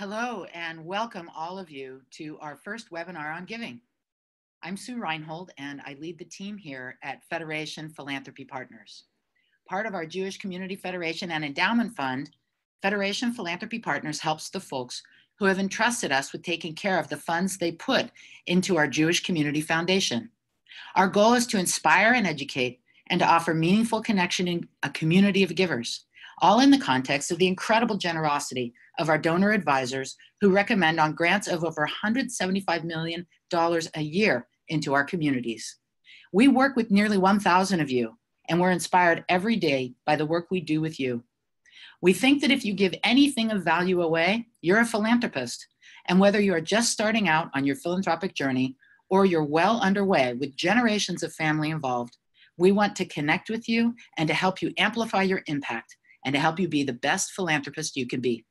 Hello and welcome all of you to our first webinar on giving. I'm Sue Reinhold and I lead the team here at Federation Philanthropy Partners. Part of our Jewish Community Federation and Endowment Fund, Federation Philanthropy Partners helps the folks who have entrusted us with taking care of the funds they put into our Jewish Community Foundation. Our goal is to inspire and educate and to offer meaningful connection in a community of givers, all in the context of the incredible generosity of our donor advisors who recommend on grants of over $175 million a year into our communities. We work with nearly 1,000 of you, and we're inspired every day by the work we do with you. We think that if you give anything of value away, you're a philanthropist. And whether you are just starting out on your philanthropic journey or you're well underway with generations of family involved, we want to connect with you and to help you amplify your impact and to help you be the best philanthropist you can be.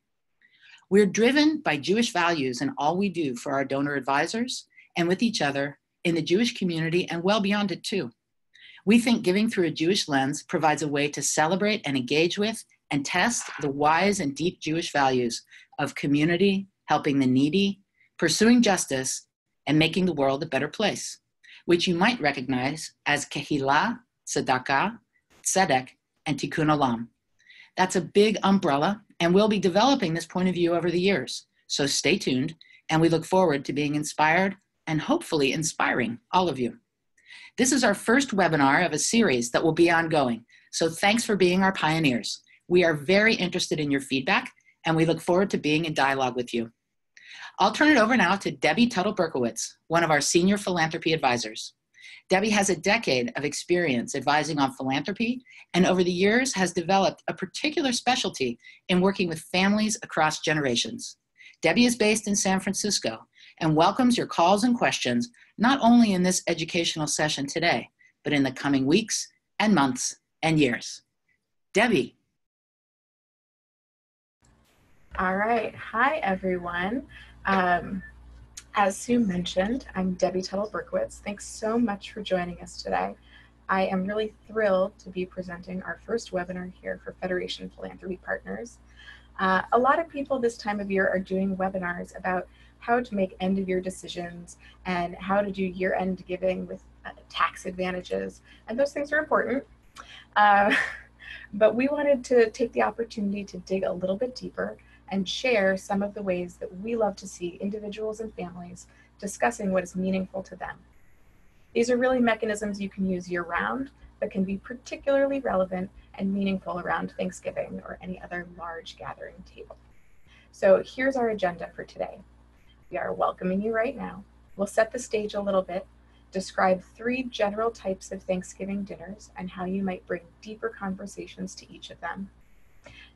We're driven by Jewish values in all we do for our donor advisors and with each other in the Jewish community and well beyond it too. We think giving through a Jewish lens provides a way to celebrate and engage with and test the wise and deep Jewish values of community, helping the needy, pursuing justice, and making the world a better place, which you might recognize as Kehillah, Tzedakah, Tzedek, and Tikkun Olam. That's a big umbrella, and we'll be developing this point of view over the years. So stay tuned, and we look forward to being inspired and hopefully inspiring all of you. This is our first webinar of a series that will be ongoing, so thanks for being our pioneers. We are very interested in your feedback, and we look forward to being in dialogue with you. I'll turn it over now to Debbie Tuttle Berkowitz, one of our Senior Philanthropy Advisors. Debbie has a decade of experience advising on philanthropy and over the years has developed a particular specialty in working with families across generations. Debbie is based in San Francisco and welcomes your calls and questions not only in this educational session today, but in the coming weeks and months and years. Debbie. All right. Hi, everyone. As Sue mentioned, I'm Debbie Tuttle Berkowitz. Thanks so much for joining us today. I am really thrilled to be presenting our first webinar here for Federation Philanthropy Partners. A lot of people this time of year are doing webinars about how to make end-of-year decisions and how to do year-end giving with tax advantages, and those things are important. But we wanted to take the opportunity to dig a little bit deeper and share some of the ways that we love to see individuals and families discussing what is meaningful to them. These are really mechanisms you can use year-round, but can be particularly relevant and meaningful around Thanksgiving or any other large gathering table. So here's our agenda for today. We are welcoming you right now. We'll set the stage a little bit, describe 3 general types of Thanksgiving dinners and how you might bring deeper conversations to each of them.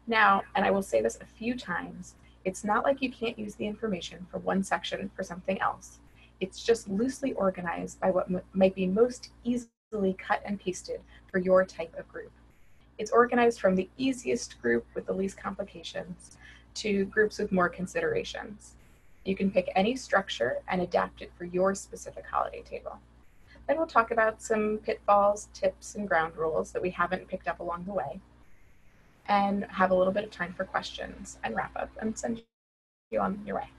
Now, and I will say this a few times, it's not like you can't use the information from one section for something else. It's just loosely organized by what might be most easily cut and pasted for your type of group. It's organized from the easiest group with the least complications to groups with more considerations. You can pick any structure and adapt it for your specific holiday table. Then we'll talk about some pitfalls, tips, and ground rules that we haven't picked up along the way, and have a little bit of time for questions and wrap up and send you on your way.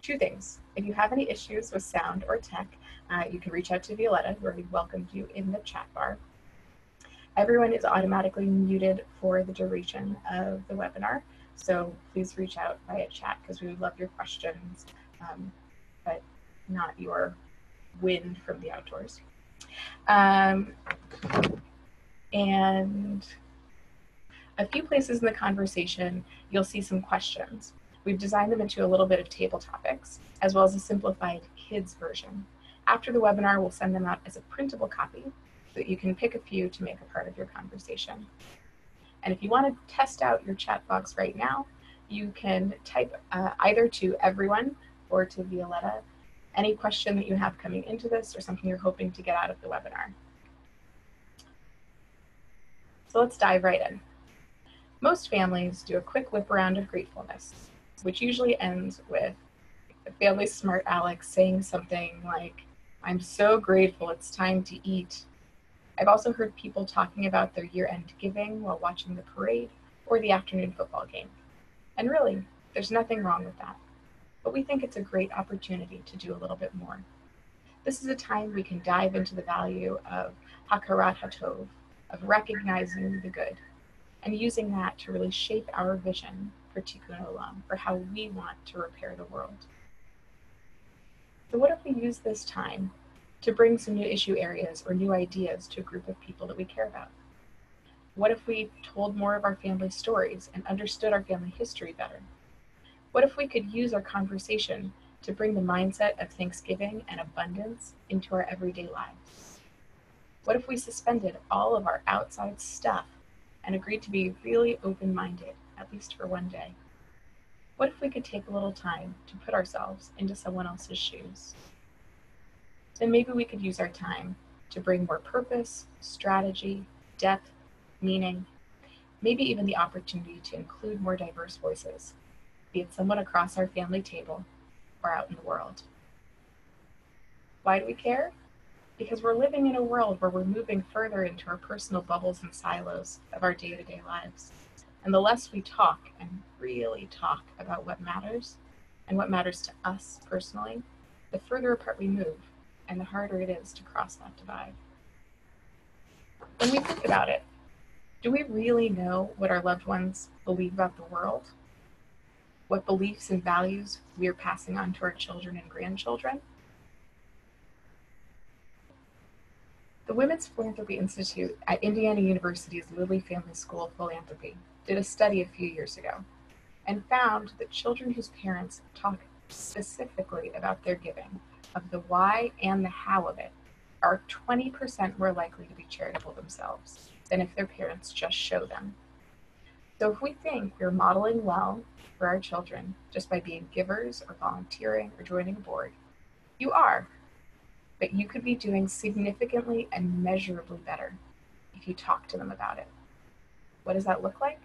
2 things. If you have any issues with sound or tech, you can reach out to Violetta, who already welcomed you in the chat bar. Everyone is automatically muted for the duration of the webinar, so please reach out via chat because we would love your questions, but not your wind from the outdoors. And a few places in the conversation, you'll see some questions. We've designed them into a little bit of table topics, as well as a simplified kids version. After the webinar, we'll send them out as a printable copy so that you can pick a few to make a part of your conversation. And if you want to test out your chat box right now, you can type either to everyone or to Violetta any question that you have coming into this or something you're hoping to get out of the webinar. So let's dive right in. Most families do a quick whip around of gratefulness, which usually ends with the family smart Alex saying something like, "I'm so grateful it's time to eat." I've also heard people talking about their year-end giving while watching the parade or the afternoon football game. And really, there's nothing wrong with that. but we think it's a great opportunity to do a little bit more. This is a time we can dive into the value of Hakarat HaTov, of recognizing the good, and using that to really shape our vision for Tikkun Olam, for how we want to repair the world. So what if we use this time to bring some new issue areas or new ideas to a group of people that we care about? What if we told more of our family stories and understood our family history better? What if we could use our conversation to bring the mindset of Thanksgiving and abundance into our everyday lives? What if we suspended all of our outside stuff and agreed to be really open-minded, at least for one day? What if we could take a little time to put ourselves into someone else's shoes? Then maybe we could use our time to bring more purpose, strategy, depth, meaning, maybe even the opportunity to include more diverse voices, be it someone across our family table or out in the world. Why do we care? Because we're living in a world where we're moving further into our personal bubbles and silos of our day-to-day lives. And the less we talk and really talk about what matters and what matters to us personally, the further apart we move and the harder it is to cross that divide. When we think about it, do we really know what our loved ones believe about the world? What beliefs and values we are passing on to our children and grandchildren? The Women's Philanthropy Institute at Indiana University's Lilly Family School of Philanthropy did a study a few years ago and found that children whose parents talk specifically about their giving, of the why and the how of it, are 20% more likely to be charitable themselves than if their parents just show them. So if we think we're modeling well for our children just by being givers or volunteering or joining a board, you are, but you could be doing significantly and measurably better if you talk to them about it. What does that look like?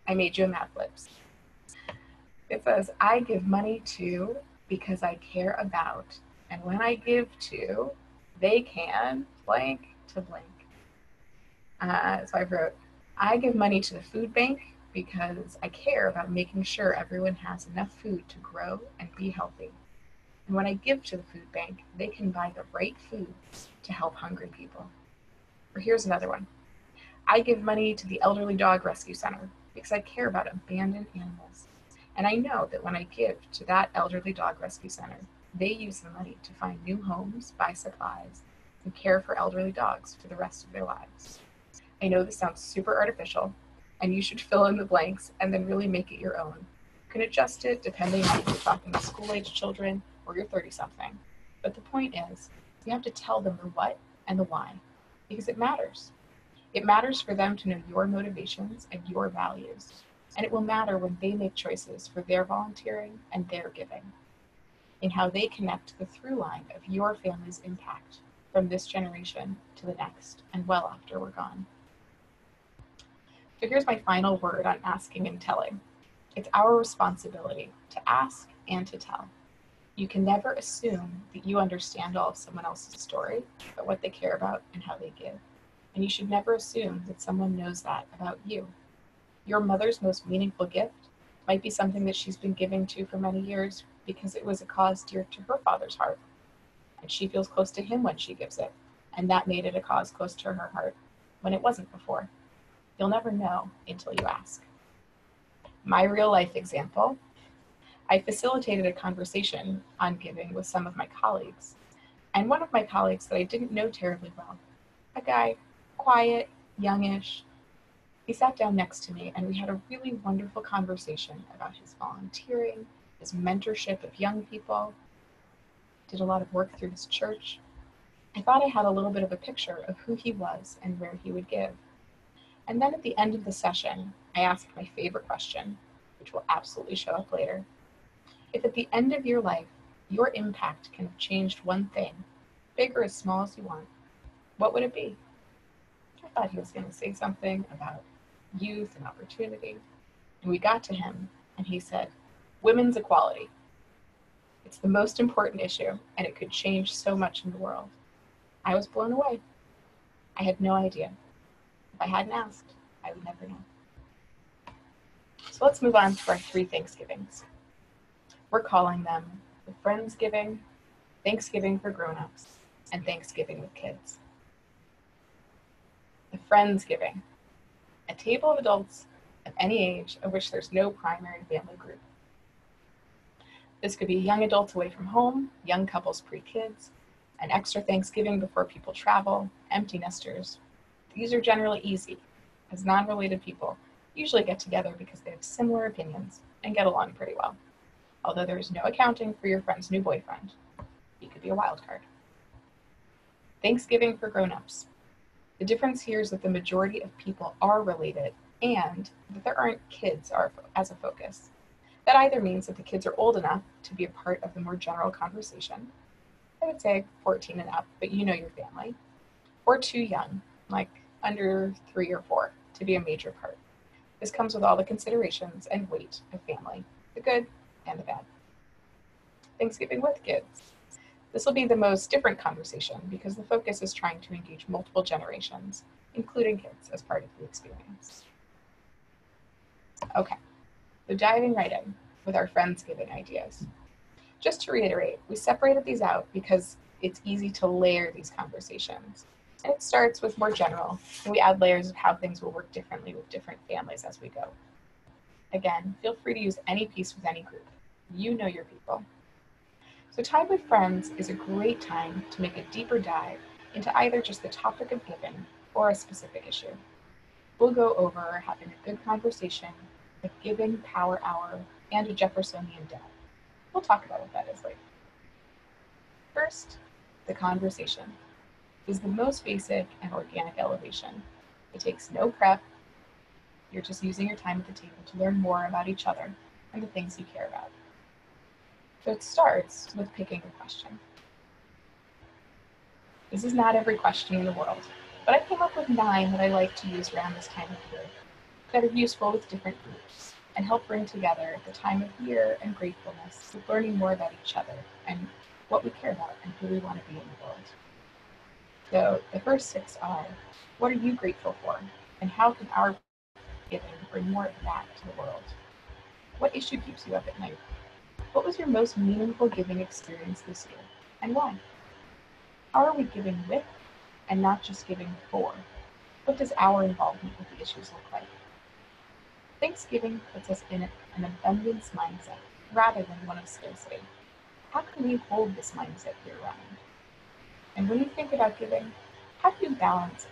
I made you a Mad Libs. It says, I give money to because I care about, and when I give to, they can blank to blank. So I wrote, I give money to the food bank because I care about making sure everyone has enough food to grow and be healthy. And when I give to the food bank, they can buy the right food to help hungry people. Or here's another one. I give money to the Elderly Dog Rescue Center because I care about abandoned animals. And I know that when I give to that Elderly Dog Rescue Center, they use the money to find new homes, buy supplies, and care for elderly dogs for the rest of their lives. I know this sounds super artificial, and you should fill in the blanks and then really make it your own. You can adjust it depending on if you're talking to school-age children or you're 30-something. But the point is, you have to tell them the what and the why, because it matters. It matters for them to know your motivations and your values, and it will matter when they make choices for their volunteering and their giving, in how they connect the through line of your family's impact from this generation to the next and well after we're gone. So here's my final word on asking and telling. It's our responsibility to ask and to tell. You can never assume that you understand all of someone else's story, but what they care about and how they give. And you should never assume that someone knows that about you. Your mother's most meaningful gift might be something that she's been giving to for many years because it was a cause dear to her father's heart. And she feels close to him when she gives it. And that made it a cause close to her heart when it wasn't before. You'll never know until you ask. My real life example, I facilitated a conversation on giving with some of my colleagues. And one of my colleagues that I didn't know terribly well, a guy, quiet, youngish, he sat down next to me and we had a really wonderful conversation about his volunteering, his mentorship of young people, did a lot of work through his church. I thought I had a little bit of a picture of who he was and where he would give. And then at the end of the session, I asked my favorite question, which will absolutely show up later. If at the end of your life, your impact can have changed one thing, big or as small as you want, what would it be? I thought he was going to say something about youth and opportunity. And we got to him and he said, women's equality. It's the most important issue and it could change so much in the world. I was blown away. I had no idea. If I hadn't asked, I would never know. So let's move on to our 3 Thanksgivings. We're calling them the Friendsgiving, Thanksgiving for grown-ups, and Thanksgiving with kids. The Friendsgiving, a table of adults of any age of which there's no primary family group. This could be young adults away from home, young couples pre-kids, an extra Thanksgiving before people travel, empty nesters. These are generally easy, as non-related people usually get together because they have similar opinions and get along pretty well. Although there is no accounting for your friend's new boyfriend. He could be a wild card. Thanksgiving for grown-ups. The difference here is that the majority of people are related and that there aren't kids as a focus. That either means that the kids are old enough to be a part of the more general conversation, I would say 14 and up, but you know your family, or too young, like under 3 or 4, to be a major part. This comes with all the considerations and weight of family, the good and the bad. Thanksgiving with kids. This will be the most different conversation because the focus is trying to engage multiple generations, including kids, as part of the experience. Okay, so diving right in with our Friendsgiving ideas. Just to reiterate, we separated these out because it's easy to layer these conversations. And it starts with more general, and we add layers of how things will work differently with different families as we go. Again, feel free to use any piece with any group. You know your people. So Time with Friends is a great time to make a deeper dive into either just the topic of giving or a specific issue. We'll go over having a good conversation, a giving power hour, and a Jeffersonian Dinner. We'll talk about what that is later. First, the conversation is the most basic and organic elevation. It takes no prep. You're just using your time at the table to learn more about each other and the things you care about. So it starts with picking a question. This is not every question in the world, but I came up with 9 that I like to use around this time of year that are useful with different groups and help bring together the time of year and gratefulness with learning more about each other and what we care about and who we want to be in the world. So the first 6 are, what are you grateful for? And how can our giving bring more of that to the world? What issue keeps you up at night? What was your most meaningful giving experience this year, and why? How are we giving with and not just giving for? What does our involvement with the issues look like? Thanksgiving puts us in an abundance mindset rather than one of scarcity. How can we hold this mindset year-round? And when you think about giving, how do you balance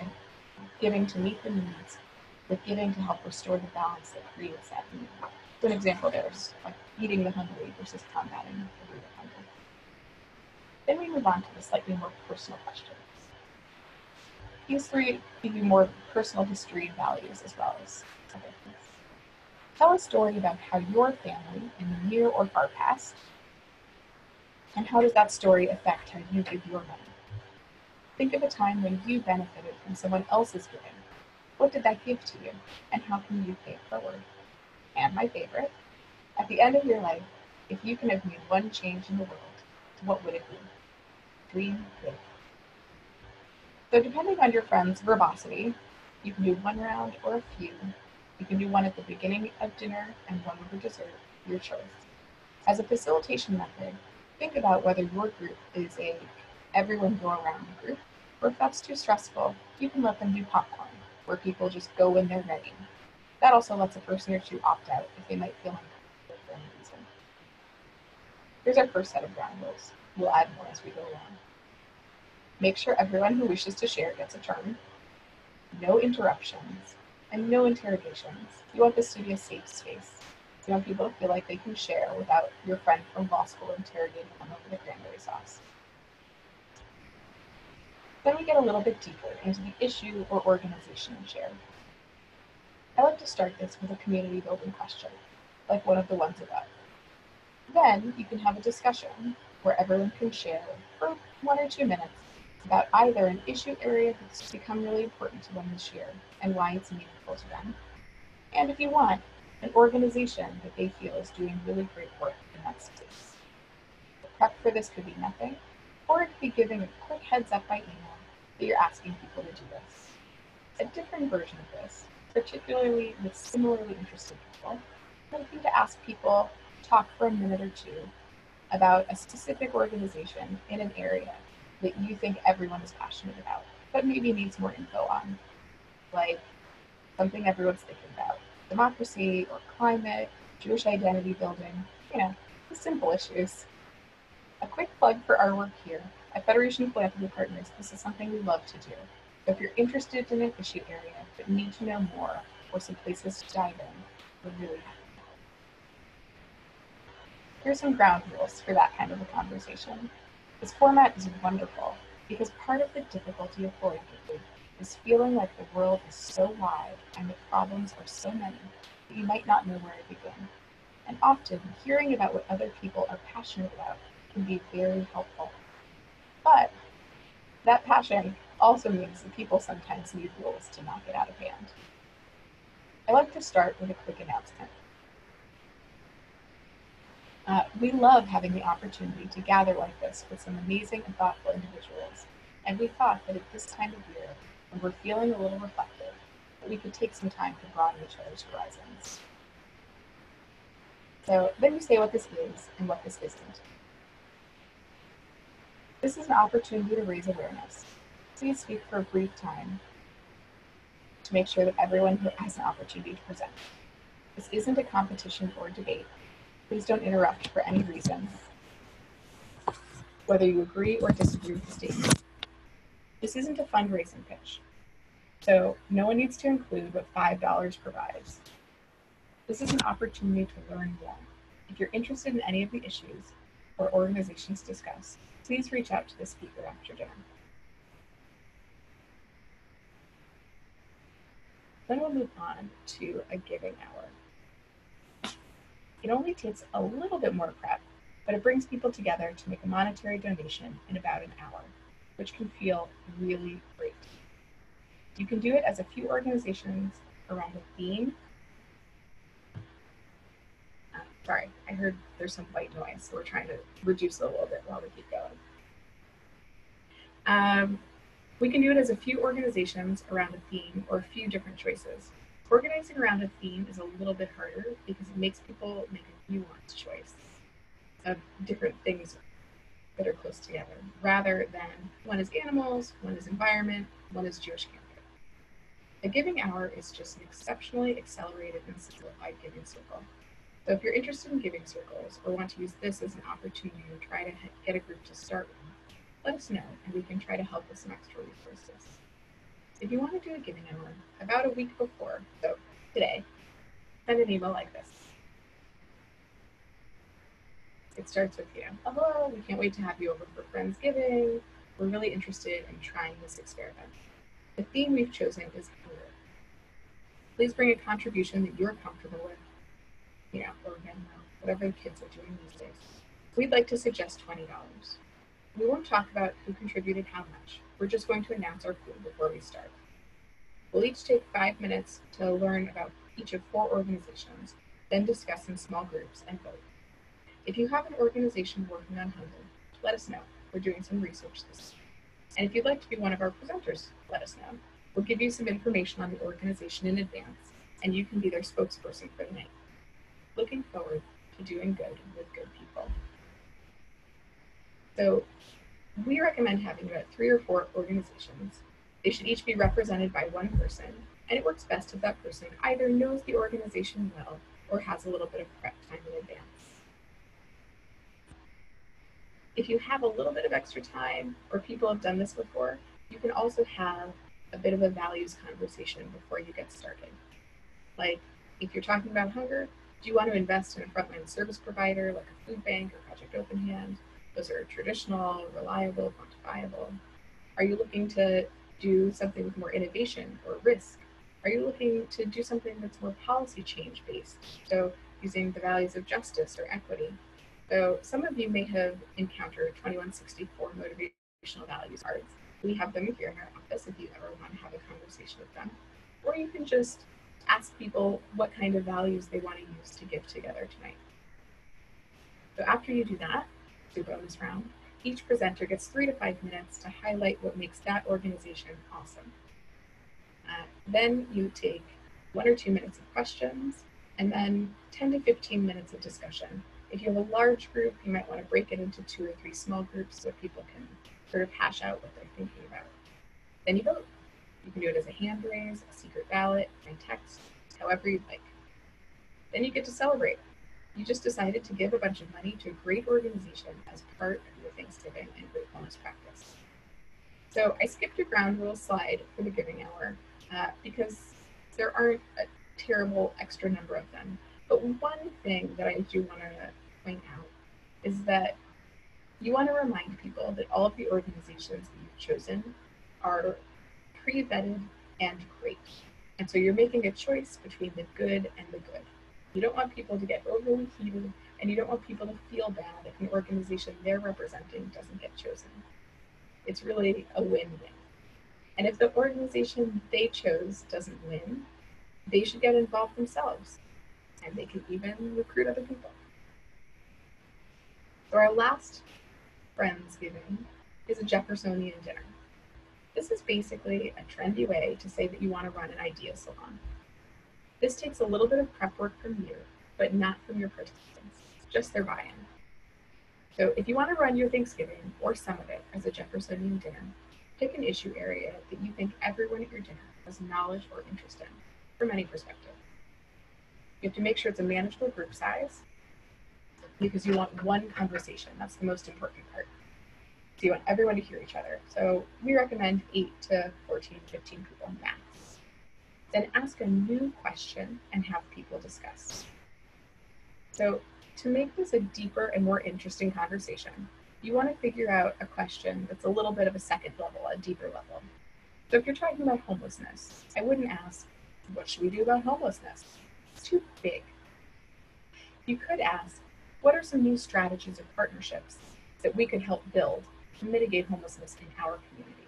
giving to meet the needs with giving to help restore the balance that creates that need? So an example there is like feeding the hungry versus combating the root of hunger. Then we move on to the slightly more personal questions. These 3 give you more personal history and values as well as other things. Tell a story about how your family in the near or far past, and how does that story affect how you give your money? Think of a time when you benefited from someone else's giving. What did that give to you, and how can you pay it forward? And my favorite, at the end of your life, if you can have made one change in the world, what would it be? Dream big. So depending on your friend's verbosity, you can do 1 round or a few. You can do one at the beginning of dinner and one over dessert, your choice. As a facilitation method, think about whether your group is a everyone go around group, or if that's too stressful, you can let them do popcorn, where people just go when they're ready. That also lets a person or 2 opt out if they might feel uncomfortable for any reason. Here's our first set of ground rules. We'll add more as we go along. Make sure everyone who wishes to share gets a turn. No interruptions and no interrogations. You want this to be a safe space. You want people to feel like they can share without your friend from law school interrogating them over the cranberry sauce. Then we get a little bit deeper into the issue or organization you share. I like to start this with a community building question, like one of the ones above. Then you can have a discussion where everyone can share for 1 or 2 minutes about either an issue area that's become really important to them this year and why it's meaningful to them. And if you want, an organization that they feel is doing really great work in that space. The prep for this could be nothing, or it could be giving a quick heads up by email that you're asking people to do this. A different version of this, particularly with similarly interested people, might be to ask people talk for a minute or two about a specific organization in an area that you think everyone is passionate about, but maybe needs more info on, like something everyone's thinking about, democracy or climate, Jewish identity building, the simple issues. A quick plug for our work here. At Federation Philanthropy Partners, this is something we love to do. So if you're interested in an issue area but need to know more or some places to dive in, we're really happy. Here's some ground rules for that kind of a conversation. This format is wonderful because part of the difficulty of philanthropy is feeling like the world is so wide and the problems are so many that you might not know where to begin. And often, hearing about what other people are passionate about can be very helpful. But that passion also means that people sometimes need rules to knock it out of hand. I like to start with a quick announcement. We love having the opportunity to gather like this with some amazing and thoughtful individuals, and we thought that at this time of year, when we're feeling a little reflective, that we could take some time to broaden each other's horizons. So let me say what this is and what this isn't. This is an opportunity to raise awareness. Please speak for a brief time to make sure that everyone here has an opportunity to present. This isn't a competition or debate. Please don't interrupt for any reason, whether you agree or disagree with the statement. This isn't a fundraising pitch, so no one needs to include what $5 provides. This is an opportunity to learn more. If you're interested in any of the issues or organizations discussed, please reach out to the speaker after dinner. Then we'll move on to a giving hour. It only takes a little bit more prep, but it brings people together to make a monetary donation in about an hour, which can feel really great. You can do it as a few organizations around a theme. Sorry, I heard there's some white noise, so we're trying to reduce it a little bit while we keep going. We can do it as a few organizations around a theme or a few different choices. Organizing around a theme is a little bit harder because it makes people make a nuanced choice of different things that are close together, rather than one is animals, one is environment, one is Jewish campus. A giving hour is just an exceptionally accelerated and simplified giving circle. So if you're interested in giving circles or want to use this as an opportunity to try to get a group to start with, let us know and we can try to help with some extra resources. If you want to do a giving hour about a week before, so today, send an email like this. It starts with, hello, we can't wait to have you over for Friendsgiving. We're really interested in trying this experiment. The theme we've chosen is hunger. Please bring a contribution that you're comfortable with, or whatever the kids are doing these days. We'd like to suggest $20. We won't talk about who contributed how much. We're just going to announce our pool before we start. We'll each take 5 minutes to learn about each of 4 organizations, then discuss in small groups and vote. If you have an organization working on hunger, let us know. We're doing some research this week. And if you'd like to be one of our presenters, let us know. We'll give you some information on the organization in advance, and you can be their spokesperson for the night. Looking forward to doing good with good people. So we recommend having about 3 or 4 organizations. They should each be represented by one person, and it works best if that person either knows the organization well or has a little bit of prep time in advance. If you have a little bit of extra time or people have done this before, you can also have a bit of a values conversation before you get started. Like, if you're talking about hunger, do you want to invest in a frontline service provider like a food bank or Project Open Hand? Those are traditional, reliable, quantifiable. Are you looking to do something with more innovation or risk? Are you looking to do something that's more policy change based? So using the values of justice or equity. So some of you may have encountered 2164 motivational values cards. We have them here in our office if you ever want to have a conversation with them. Or you can just ask people what kind of values they want to use to give together tonight. So after you do that, the bonus round, each presenter gets 3 to 5 minutes to highlight what makes that organization awesome. Then you take 1 or 2 minutes of questions, and then 10 to 15 minutes of discussion If you have a large group, you might want to break it into 2 or 3 small groups so people can sort of hash out what they're thinking about. Then you vote. You can do it as a hand raise, a secret ballot, by text, however you'd like. Then you get to celebrate. You just decided to give a bunch of money to a great organization as part of your Thanksgiving and gratefulness practice. So I skipped a ground rules slide for the giving hour because there aren't a terrible extra number of them. But one thing that I do want to point out is that you want to remind people that all of the organizations that you've chosen are pre-vetted and great. And so you're making a choice between the good and the good. You don't want people to get overly heated, and you don't want people to feel bad if an organization they're representing doesn't get chosen. It's really a win-win. And if the organization they chose doesn't win, they should get involved themselves, and they can even recruit other people. So our last Friendsgiving is a Jeffersonian Dinner. This is basically a trendy way to say that you want to run an idea salon. This takes a little bit of prep work from you, but not from your participants, just their buy-in. So if you want to run your Thanksgiving, or some of it, as a Jeffersonian dinner, pick an issue area that you think everyone at your dinner has knowledge or interest in, from any perspective. You have to make sure it's a manageable group size, because you want one conversation. That's the most important part. So you want everyone to hear each other. So we recommend 8 to 14, 15 people max. Then ask a new question and have people discuss. So to make this a deeper and more interesting conversation, you want to figure out a question that's a little bit of a second level, a deeper level. So if you're talking about homelessness, I wouldn't ask, what should we do about homelessness? It's too big. You could ask, what are some new strategies or partnerships that we could help build to mitigate homelessness in our community?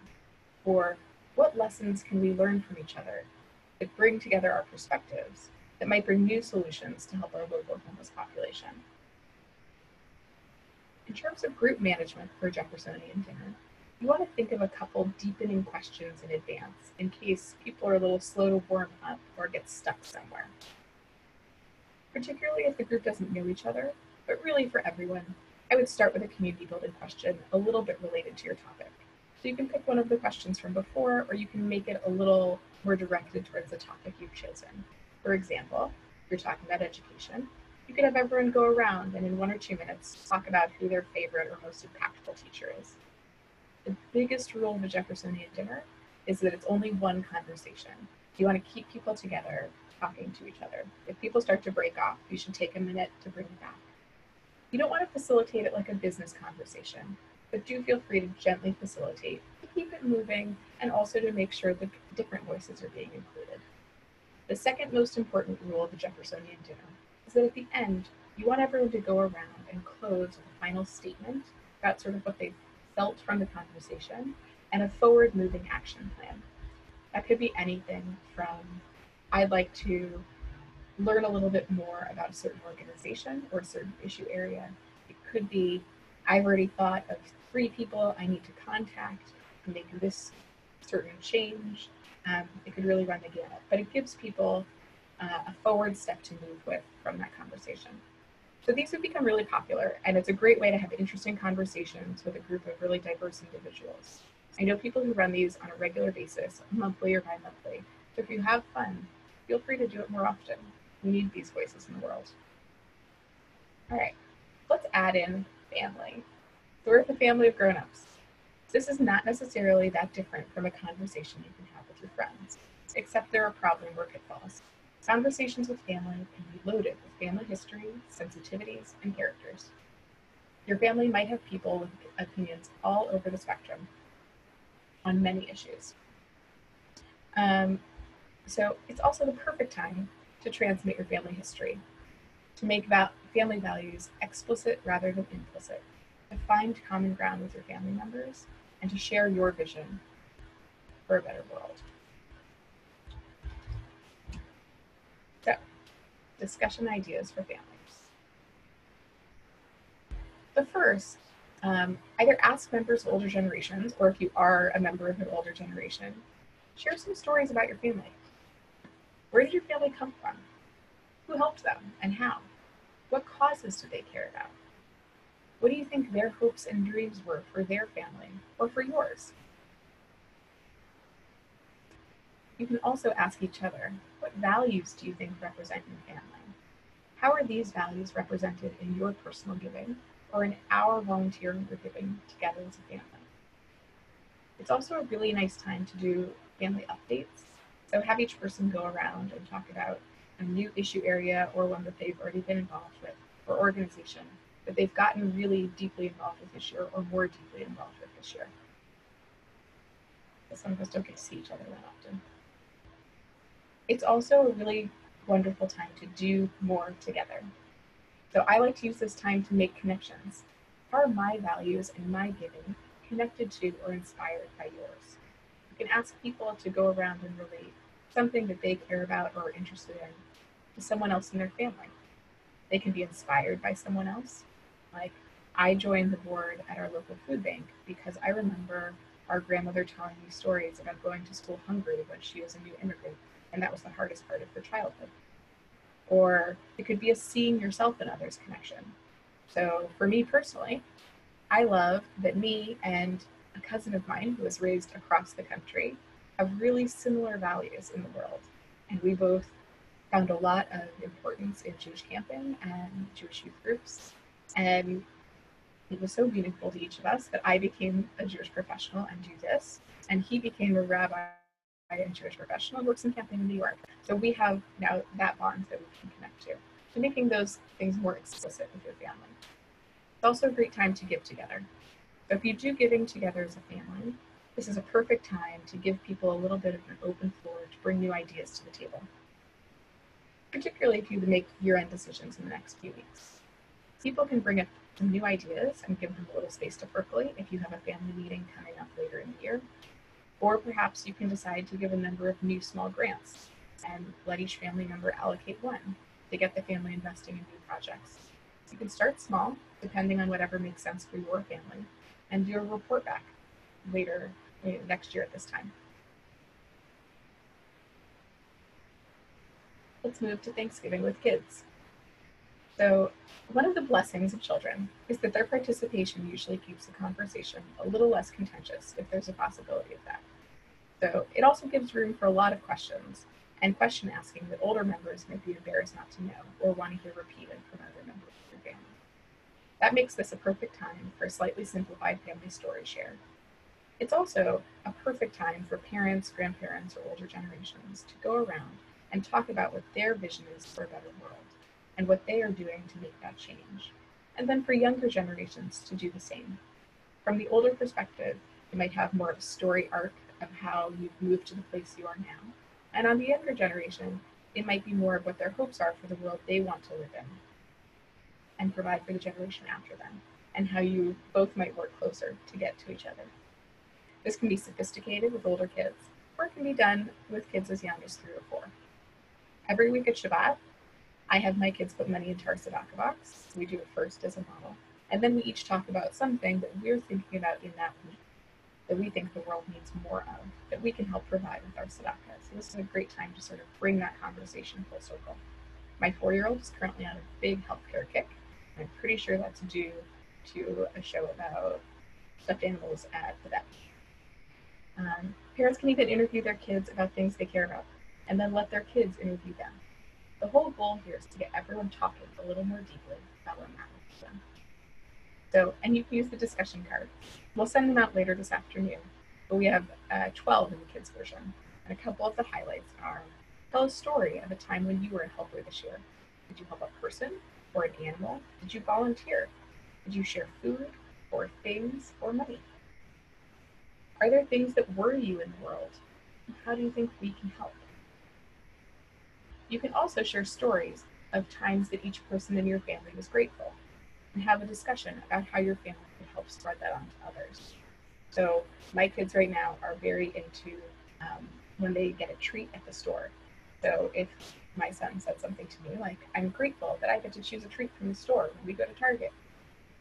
Or what lessons can we learn from each other that bring together our perspectives that might bring new solutions to help our local homeless population? In terms of group management for Jeffersonian Dinner, you want to think of a couple deepening questions in advance in case people are a little slow to warm up or get stuck somewhere. Particularly if the group doesn't know each other, but really for everyone, I would start with a community building question a little bit related to your topic. So you can pick one of the questions from before, or you can make it a little more directed towards the topic you've chosen. For example, if you're talking about education, you could have everyone go around and in 1 or 2 minutes talk about who their favorite or most impactful teacher is. The biggest rule of a Jeffersonian dinner is that it's only one conversation. You want to keep people together, talking to each other. If people start to break off, you should take a minute to bring them back. You don't want to facilitate it like a business conversation, but do feel free to gently facilitate, to keep it moving, and also to make sure that different voices are being included. The second most important rule of the Jeffersonian dinner is that at the end, you want everyone to go around and close with a final statement about sort of what they felt from the conversation and a forward-moving action plan. That could be anything from, I'd like to learn a little bit more about a certain organization or a certain issue area. It could be, I've already thought of 3 people I need to contact to make this certain change. It could really run the gamut, but it gives people a forward step to move with from that conversation. So these have become really popular, and it's a great way to have interesting conversations with a group of really diverse individuals. I know people who run these on a regular basis, monthly or bi-monthly. So if you have fun, feel free to do it more often. We need these voices in the world. All right, let's add in family. So we're with a family of grown-ups. This is not necessarily that different from a conversation you can have with your friends, except there are probably more pitfalls. Conversations with family can be loaded with family history, sensitivities, and characters. Your family might have people with opinions all over the spectrum on many issues. So it's also the perfect time to transmit your family history, to make family values explicit rather than implicit, to find common ground with your family members, and to share your vision for a better world. So, discussion ideas for families. The first, either ask members of older generations, or if you are a member of an older generation, share some stories about your family. Where did your family come from? Who helped them and how? What causes do they care about? What do you think their hopes and dreams were for their family or for yours? You can also ask each other, what values do you think represent your family? How are these values represented in your personal giving or in our volunteering or giving together as a family? It's also a really nice time to do family updates. So have each person go around and talk about a new issue area or one that they've already been involved with, or organization that they've gotten really deeply involved with this year or more deeply involved with this year. But some of us don't get to see each other that often. It's also a really wonderful time to do more together. So I like to use this time to make connections. How are my values and my giving connected to or inspired by yours? You can ask people to go around and relate something that they care about or are interested in to someone else in their family. They can be inspired by someone else. Like, I joined the board at our local food bank because I remember our grandmother telling me stories about going to school hungry when she was a new immigrant, and that was the hardest part of her childhood. Or it could be a seeing yourself in others connection. So for me personally, I love that me and a cousin of mine who was raised across the country have really similar values in the world. And we both found a lot of importance in Jewish camping and Jewish youth groups. And it was so meaningful to each of us that I became a Jewish professional and do this. And he became a rabbi and Jewish professional and works in camping in New York. So we have now that bond that we can connect to. So making those things more explicit with your family. It's also a great time to give together. So if you do giving together as a family, this is a perfect time to give people a little bit of an open floor to bring new ideas to the table, particularly if you make year-end decisions in the next few weeks. People can bring up some new ideas and give them a little space to percolate if you have a family meeting coming up later in the year. Or perhaps you can decide to give a number of new small grants and let each family member allocate one to get the family investing in new projects. You can start small, depending on whatever makes sense for your family, and do a report back later next year at this time. Let's move to Thanksgiving with kids. So one of the blessings of children is that their participation usually keeps the conversation a little less contentious if there's a possibility of that. So it also gives room for a lot of questions and question asking that older members might be embarrassed not to know or want to hear repeated from other members of your family. That makes this a perfect time for a slightly simplified family story share. It's also a perfect time for parents, grandparents, or older generations to go around and talk about what their vision is for a better world and what they are doing to make that change. And then for younger generations to do the same. From the older perspective, you might have more of a story arc of how you've moved to the place you are now. And on the younger generation, it might be more of what their hopes are for the world they want to live in and provide for the generation after them, and how you both might work closer to get to each other. This can be sophisticated with older kids, or it can be done with kids as young as 3 or 4. Every week at Shabbat, I have my kids put money into our tzedakah box. We do it first as a model, and then we each talk about something that we're thinking about in that week that we think the world needs more of, that we can help provide with our tzedakah. So this is a great time to sort of bring that conversation full circle. My 4-year-old is currently on a big healthcare kick. I'm pretty sure that's due to a show about stuffed animals at the vet. Parents can even interview their kids about things they care about, and then let their kids interview them. The whole goal here is to get everyone talking a little more deeply about what matters to them. So, and you can use the discussion cards. We'll send them out later this afternoon, but we have 12 in the kids version. And a couple of the highlights are, tell a story of a time when you were a helper this year. Did you help a person or an animal? Did you volunteer? Did you share food or things or money? Are there things that worry you in the world? How do you think we can help? You can also share stories of times that each person in your family was grateful and have a discussion about how your family can help spread that on to others. So my kids right now are very into when they get a treat at the store. So if my son said something to me like, I'm grateful that I get to choose a treat from the store when we go to Target,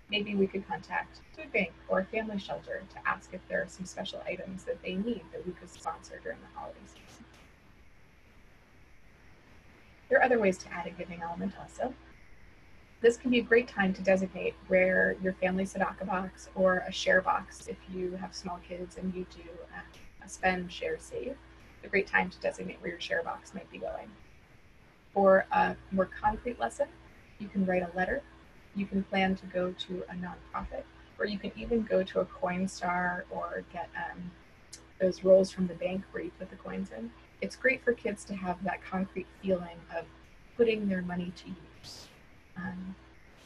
maybe we could contact food bank or a family shelter to ask if there are some special items that they need that we could sponsor during the holiday season. There are other ways to add a giving element also. This can be a great time to designate where your family tzedakah box or a share box, if you have small kids and you do a spend, share, save, it's a great time to designate where your share box might be going. For a more concrete lesson, you can write a letter, you can plan to go to a nonprofit, or you can even go to a Coinstar or get those rolls from the bank where you put the coins in. It's great for kids to have that concrete feeling of putting their money to use.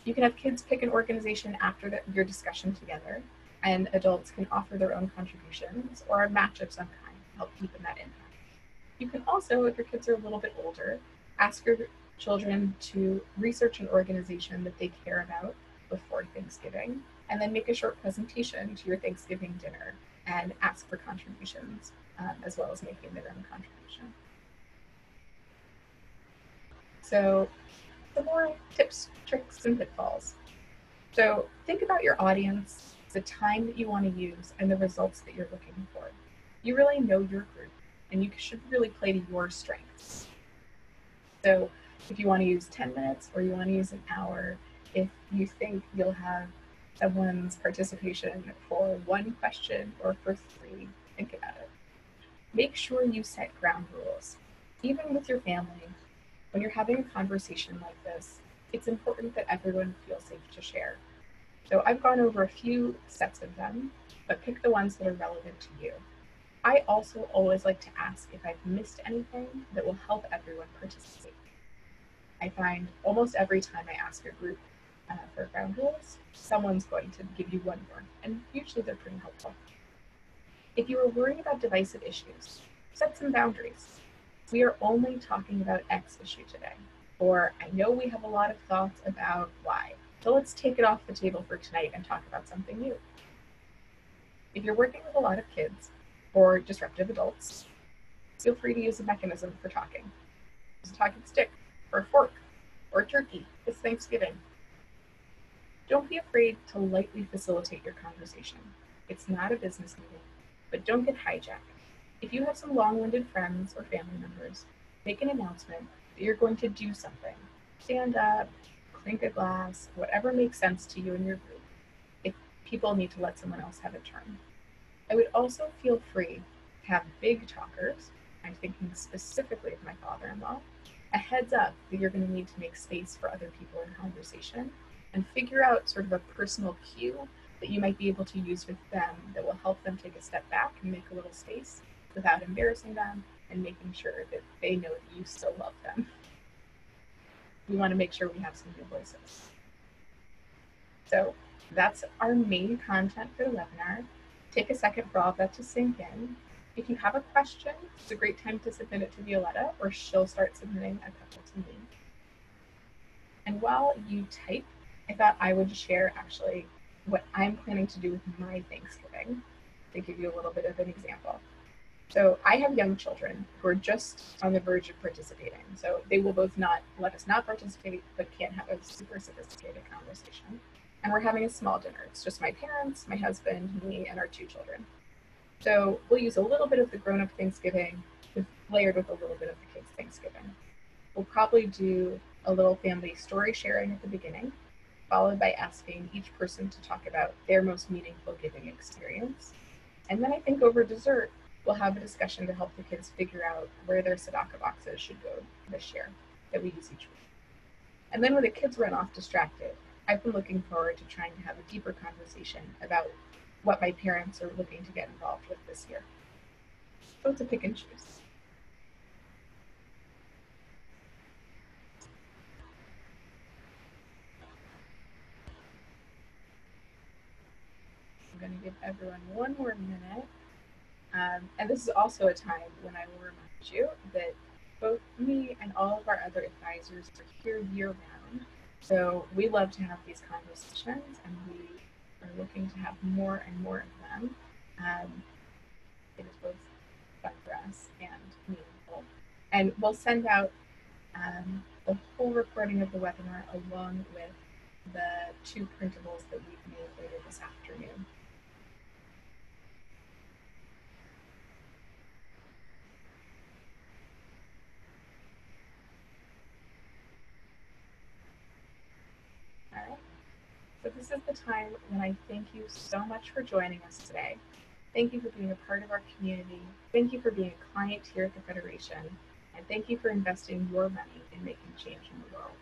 You can have kids pick an organization after your discussion together, and adults can offer their own contributions or a match of some kind to help deepen that impact. You can also, if your kids are a little bit older, ask your children to research an organization that they care about before Thanksgiving, and then make a short presentation to your Thanksgiving dinner and ask for contributions, as well as making their own contribution. So some more tips, tricks, and pitfalls. So think about your audience, the time that you want to use, and the results that you're looking for. You really know your group, and you should really play to your strengths. So if you want to use 10 minutes or you want to use an hour, if you think you'll have someone's participation for one question or for 3, think about it. Make sure you set ground rules. Even with your family, when you're having a conversation like this, it's important that everyone feels safe to share. So I've gone over a few sets of them, but pick the ones that are relevant to you. I also always like to ask if I've missed anything that will help everyone participate. I find almost every time I ask a group for ground rules, someone's going to give you one more, and usually they're pretty helpful. If you are worried about divisive issues, set some boundaries. We are only talking about X issue today, or I know we have a lot of thoughts about Y, so let's take it off the table for tonight and talk about something new. If you're working with a lot of kids or disruptive adults, feel free to use a mechanism for talking. Use a talking stick, or a fork, or a turkey. It's Thanksgiving. Don't be afraid to lightly facilitate your conversation. It's not a business meeting, but don't get hijacked. If you have some long-winded friends or family members, make an announcement that you're going to do something. Stand up, clink a glass, whatever makes sense to you and your group, if people need to let someone else have a turn. I would also feel free to have big talkers, I'm thinking specifically of my father-in-law, a heads up that you're going to need to make space for other people in conversation, and figure out sort of a personal cue that you might be able to use with them that will help them take a step back and make a little space without embarrassing them and making sure that they know that you still love them. We want to make sure we have some new voices. So that's our main content for the webinar. Take a second for all of that to sink in. If you have a question, it's a great time to submit it to Violetta, or she'll start submitting a couple to me. And while you type, I thought I would share actually what I'm planning to do with my Thanksgiving to give you a little bit of an example. So I have young children who are just on the verge of participating. So they will both not let us not participate, but can't have a super sophisticated conversation. And we're having a small dinner. It's just my parents, my husband, me, and our 2 children. So we'll use a little bit of the grown-up Thanksgiving layered with a little bit of the kids' Thanksgiving. We'll probably do a little family story sharing at the beginning, followed by asking each person to talk about their most meaningful giving experience. And then I think over dessert, we'll have a discussion to help the kids figure out where their tzedakah boxes should go this year that we use each week. And then when the kids run off distracted, I've been looking forward to trying to have a deeper conversation about what my parents are looking to get involved with this year. So it's a pick and choose. I'm going to give everyone one more minute. And this is also a time when I will remind you that both me and all of our other advisors are here year-round. So we love to have these conversations, and we are looking to have more and more of them. It is both fun for us and meaningful. And we'll send out the whole recording of the webinar along with the 2 printables that we've made later this afternoon. but this is the time when I thank you so much for joining us today. Thank you for being a part of our community. Thank you for being a client here at the Federation. And thank you for investing your money in making change in the world.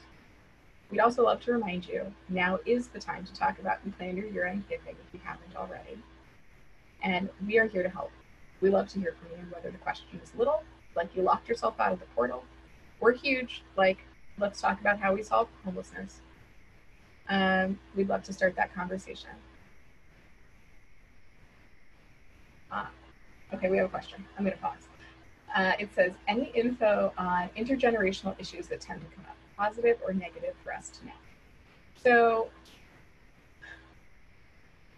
We'd also love to remind you, now is the time to talk about and plan your year-end giving if you haven't already. And we are here to help. We love to hear from you, whether the question is little, like you locked yourself out of the portal, or huge, like let's talk about how we solve homelessness. We'd love to start that conversation. Okay, we have a question. I'm going to pause. It says, any info on intergenerational issues that tend to come up, positive or negative for us to know? So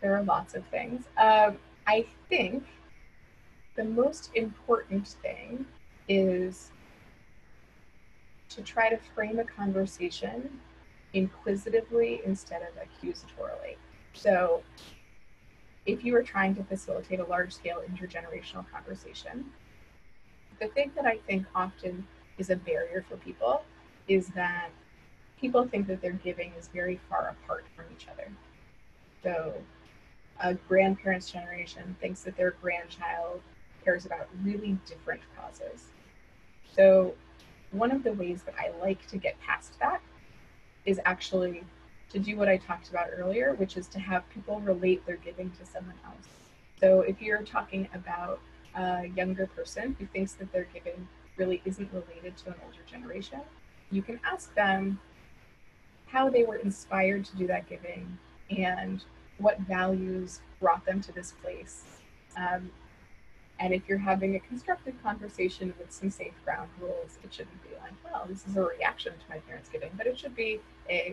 there are lots of things. I think the most important thing is to try to frame a conversation inquisitively instead of accusatorily. So if you are trying to facilitate a large-scale intergenerational conversation, the thing that I think often is a barrier for people is that people think that their giving is very far apart from each other. So a grandparent's generation thinks that their grandchild cares about really different causes. So one of the ways that I like to get past that is actually to do what I talked about earlier, which is to have people relate their giving to someone else. So if you're talking about a younger person who thinks that their giving really isn't related to an older generation, you can ask them how they were inspired to do that giving and what values brought them to this place. And if you're having a constructive conversation with some safe ground rules, it shouldn't be like, well, this is a reaction to my parents' giving, but it should be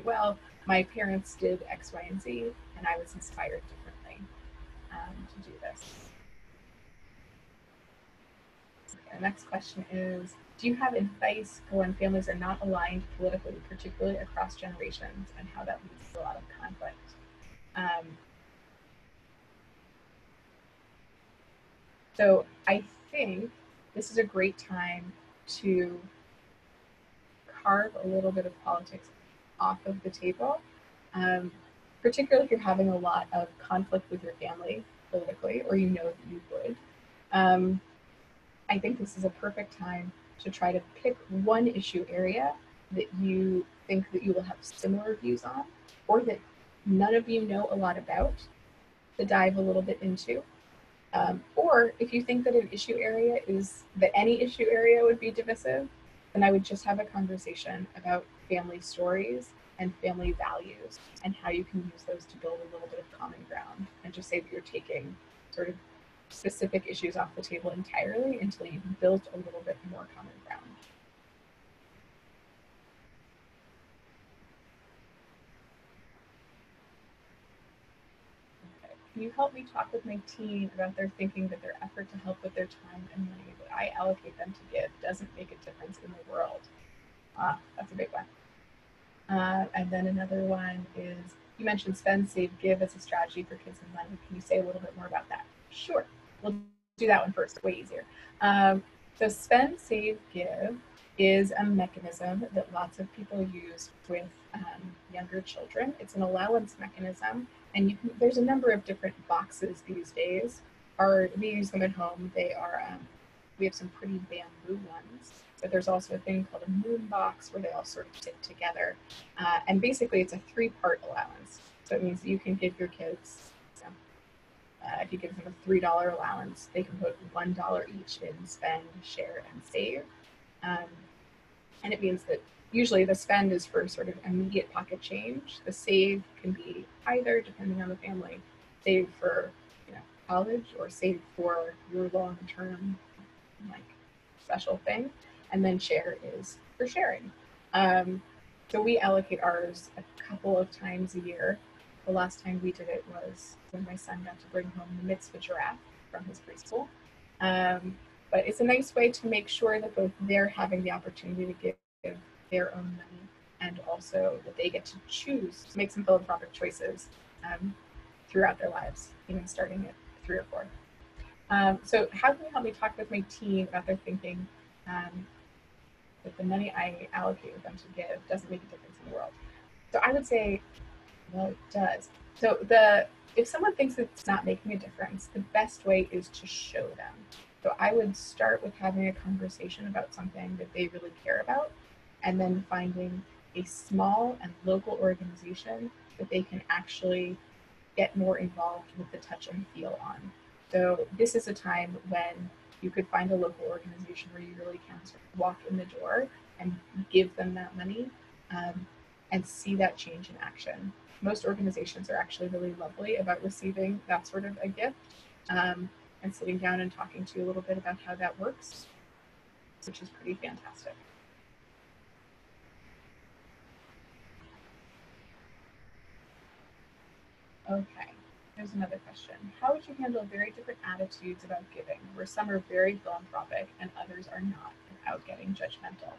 well, my parents did X, Y, and Z, and I was inspired differently to do this. Okay, the next question is, do you have advice for when families are not aligned politically, particularly across generations, and how that leads to a lot of conflict? So I think this is a great time to carve a little bit of politics off of the table, particularly if you're having a lot of conflict with your family politically, or you know that you would. I think this is a perfect time to try to pick one issue area that you think that you will have similar views on, or that none of you know a lot about, to dive a little bit into. Or if you think that an issue area that any issue area would be divisive, then I would just have a conversation about family stories and family values and how you can use those to build a little bit of common ground, and just say that you're taking sort of specific issues off the table entirely until you've built a little bit more common ground. Can you help me talk with my team about their thinking that their effort to help with their time and money that I allocate them to give doesn't make a difference in the world? That's a big one. And then another one is, you mentioned spend, save, give as a strategy for kids and money. Can you say a little bit more about that? Sure. We'll do that one first, way easier. So spend, save, give is a mechanism that lots of people use with younger children. It's an allowance mechanism, and there's a number of different boxes these days. We use them at home. They are, we have some pretty bamboo ones, but there's also a thing called a moon box where they all sort of sit together. And basically it's a 3-part allowance. So it means that you can give your kids, if you give them a $3 allowance, they can put $1 each in spend, share, and save. And it means that usually the spend is for sort of immediate pocket change. The save can be either, depending on the family, save for college or save for your long-term special thing. And then share is for sharing. So we allocate ours a couple of times a year. The last time we did it was when my son got to bring home the mitzvah giraffe from his preschool. But it's a nice way to make sure that both they're having the opportunity to give their own money, and also that they get to choose to make some philanthropic choices throughout their lives, even starting at 3 or 4. So how can you help me talk with my team about their thinking that the money I allocate with them to give doesn't make a difference in the world? So I would say Well, it does. So if someone thinks it's not making a difference, the best way is to show them. So I would start with having a conversation about something that they really care about, and then finding a small and local organization that they can actually get more involved with the touch and feel on. So this is a time when you could find a local organization where you really can sort of walk in the door and give them that money, and see that change in action. Most organizations are actually really lovely about receiving that sort of a gift, and sitting down and talking to you a little bit about how that works, which is pretty fantastic. Okay, here's another question. How would you handle very different attitudes about giving, where some are very philanthropic and others are not, without getting judgmental?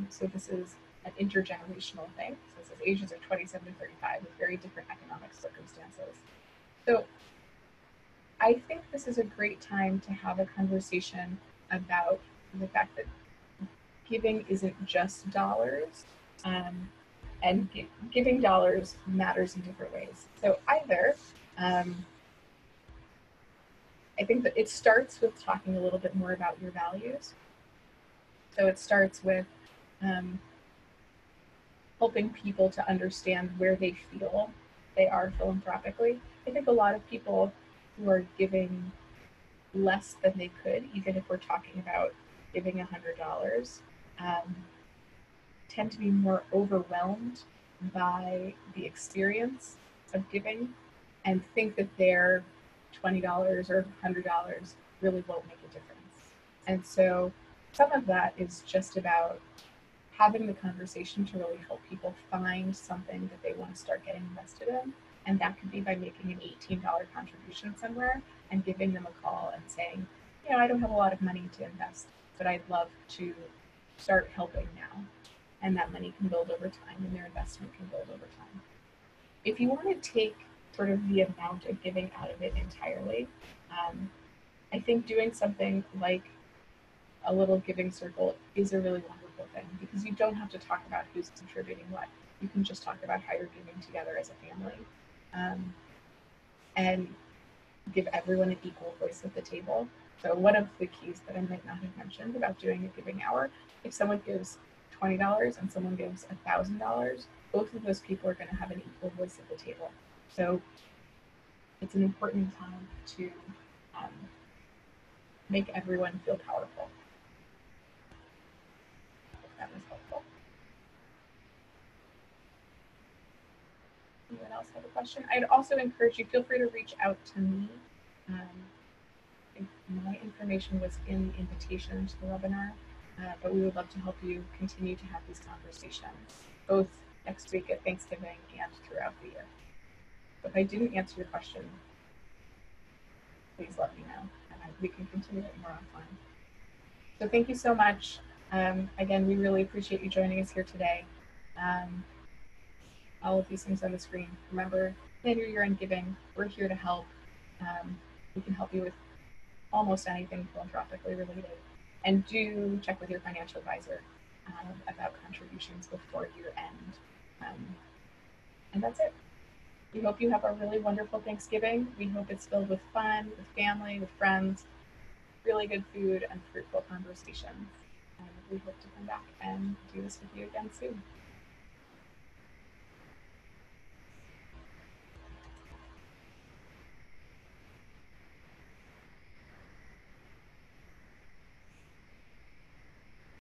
So this is an intergenerational thing. So it says ages are 27 to 35 with very different economic circumstances. So I think this is a great time to have a conversation about the fact that giving isn't just dollars, and giving dollars matters in different ways. So either, I think that it starts with talking a little bit more about your values. So it starts with helping people to understand where they feel they are philanthropically. I think a lot of people who are giving less than they could, even if we're talking about giving $100, tend to be more overwhelmed by the experience of giving and think that their $20 or $100 really won't make a difference. And so some of that is just about having the conversation to really help people find something that they want to start getting invested in. And that could be by making an $18 contribution somewhere and giving them a call and saying, I don't have a lot of money to invest, but I'd love to start helping now. And that money can build over time and their investment can build over time. If you want to take sort of the amount of giving out of it entirely, I think doing something like a little giving circle is a really wonderful thing, because you don't have to talk about who's contributing what. You can just talk about how you're giving together as a family, and give everyone an equal voice at the table. So one of the keys that I might not have mentioned about doing a giving hour, if someone gives $20 and someone gives $1,000, both of those people are going to have an equal voice at the table. So it's an important time to make everyone feel powerful. If that was helpful. Anyone else have a question? I'd also encourage you, feel free to reach out to me. My information was in the invitation to the webinar, but we would love to help you continue to have these conversations, both next week at Thanksgiving and throughout the year. So if I didn't answer your question, please let me know, and we can continue it more offline. So thank you so much. Again, we really appreciate you joining us here today. All of these things on the screen. Remember, plan your year-end giving. We're here to help. We can help you with almost anything philanthropically related. And do check with your financial advisor about contributions before year-end. And that's it. We hope you have a really wonderful Thanksgiving. We hope it's filled with fun, with family, with friends, really good food, and fruitful conversations. And we hope to come back and do this with you again soon.